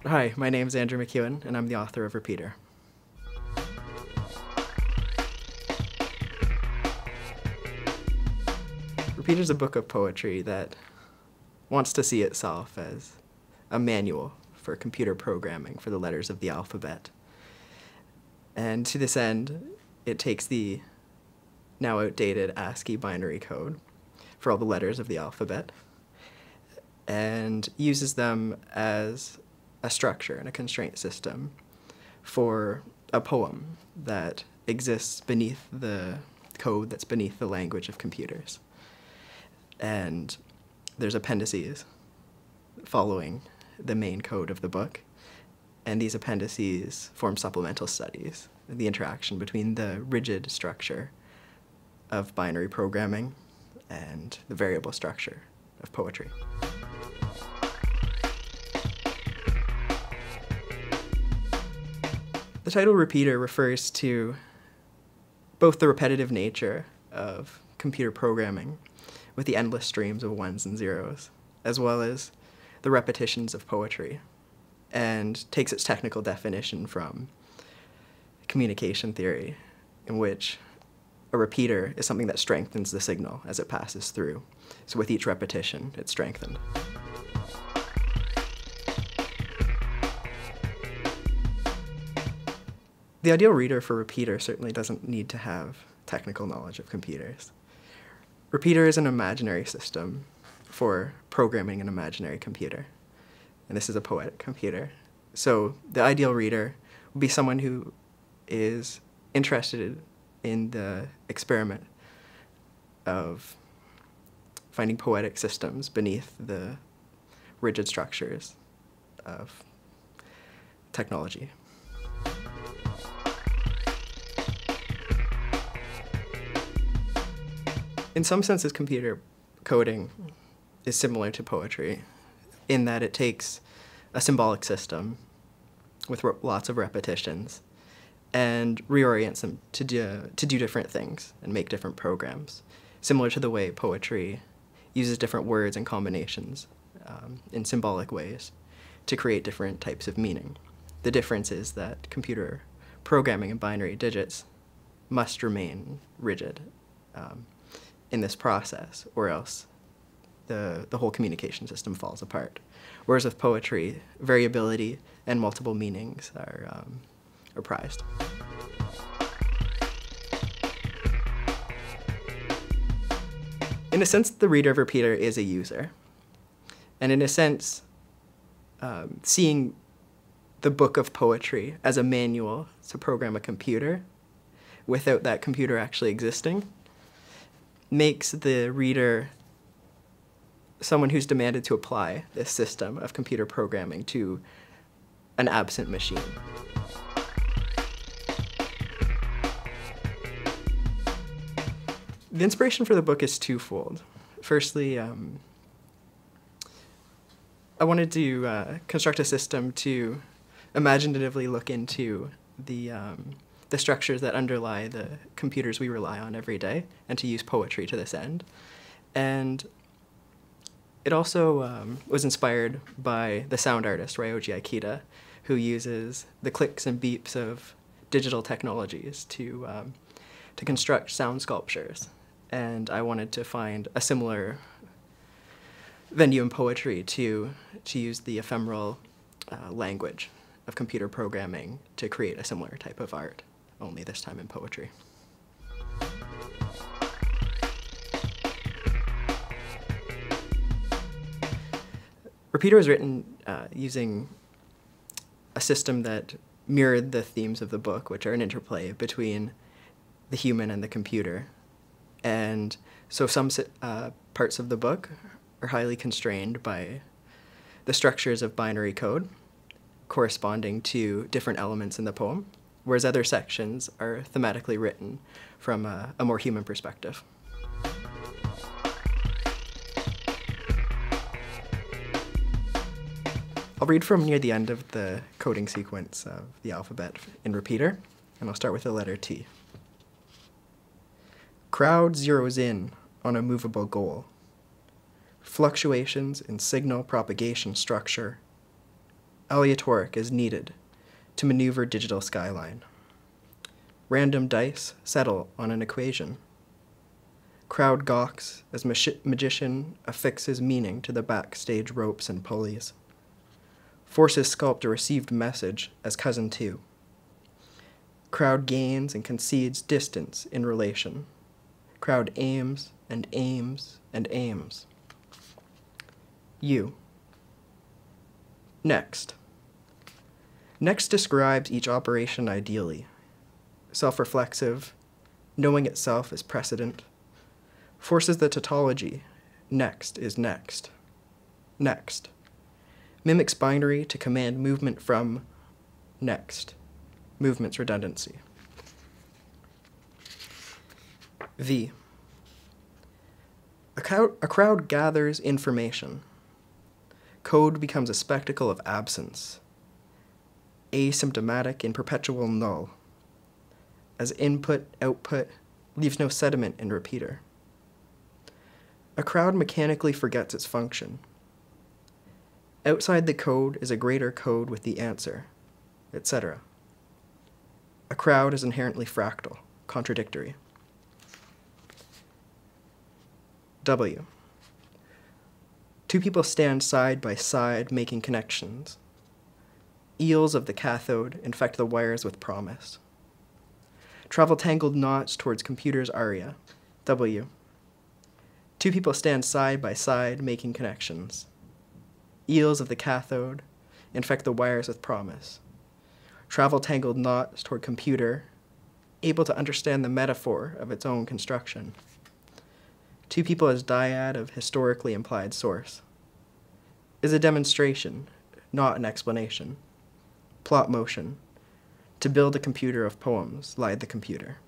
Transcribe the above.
Hi, my name is Andrew McEwan, and I'm the author of Repeater. Repeater is a book of poetry that wants to see itself as a manual for computer programming for the letters of the alphabet. And to this end, it takes the now outdated ASCII binary code for all the letters of the alphabet and uses them as a structure and a constraint system for a poem that exists beneath the code that's beneath the language of computers. And there's appendices following the main code of the book, and these appendices form supplemental studies, the interaction between the rigid structure of binary programming and the variable structure of poetry. The title Repeater refers to both the repetitive nature of computer programming with the endless streams of ones and zeros, as well as the repetitions of poetry, and takes its technical definition from communication theory, in which a repeater is something that strengthens the signal as it passes through. So with each repetition, it's strengthened. The ideal reader for Repeater certainly doesn't need to have technical knowledge of computers. Repeater is an imaginary system for programming an imaginary computer, and this is a poetic computer. So the ideal reader would be someone who is interested in the experiment of finding poetic systems beneath the rigid structures of technology. In some senses, computer coding is similar to poetry in that it takes a symbolic system with lots of repetitions and reorients them to do different things and make different programs, similar to the way poetry uses different words and combinations in symbolic ways to create different types of meaning. The difference is that computer programming in binary digits must remain rigid in this process, or else the whole communication system falls apart. Whereas with poetry, variability and multiple meanings are prized. In a sense, the reader of Repeater is a user. And in a sense, seeing the book of poetry as a manual to program a computer without that computer actually existing makes the reader someone who's demanded to apply this system of computer programming to an absent machine. The inspiration for the book is twofold. Firstly, I wanted to construct a system to imaginatively look into the structures that underlie the computers we rely on every day, and to use poetry to this end. And it also was inspired by the sound artist, Ryoji Ikeda, who uses the clicks and beeps of digital technologies to construct sound sculptures. And I wanted to find a similar venue in poetry to use the ephemeral language of computer programming to create a similar type of art, only this time in poetry. Repeater was written using a system that mirrored the themes of the book, which are an interplay between the human and the computer. And so some parts of the book are highly constrained by the structures of binary code corresponding to different elements in the poem, whereas other sections are thematically written from a more human perspective. I'll read from near the end of the coding sequence of the alphabet in Repeater, and I'll start with the letter T. Crowd zeroes in on a movable goal. Fluctuations in signal propagation structure aleatoric is needed to maneuver digital skyline. Random dice settle on an equation. Crowd gawks as magician affixes meaning to the backstage ropes and pulleys. Forces sculpt a received message as cousin two. Crowd gains and concedes distance in relation. Crowd aims and aims and aims. U. Next. Next describes each operation ideally. Self-reflexive, knowing itself as precedent, forces the tautology, next is next. Next. Mimics binary to command movement from next. Movement's redundancy. V. A crowd gathers information. Code becomes a spectacle of absence. Asymptomatic in perpetual null. As input, output, leaves no sediment in repeater. A crowd mechanically forgets its function. Outside the code is a greater code with the answer, etc. A crowd is inherently fractal, contradictory. W. Two people stand side by side making connections. Eels of the cathode infect the wires with promise. Travel tangled knots towards computer's aria. W. Two people stand side by side making connections. Eels of the cathode infect the wires with promise. Travel tangled knots toward computer, able to understand the metaphor of its own construction. Two people as dyad of historically implied source. Is a demonstration, not an explanation. Plot motion. To build a computer of poems, lied the computer.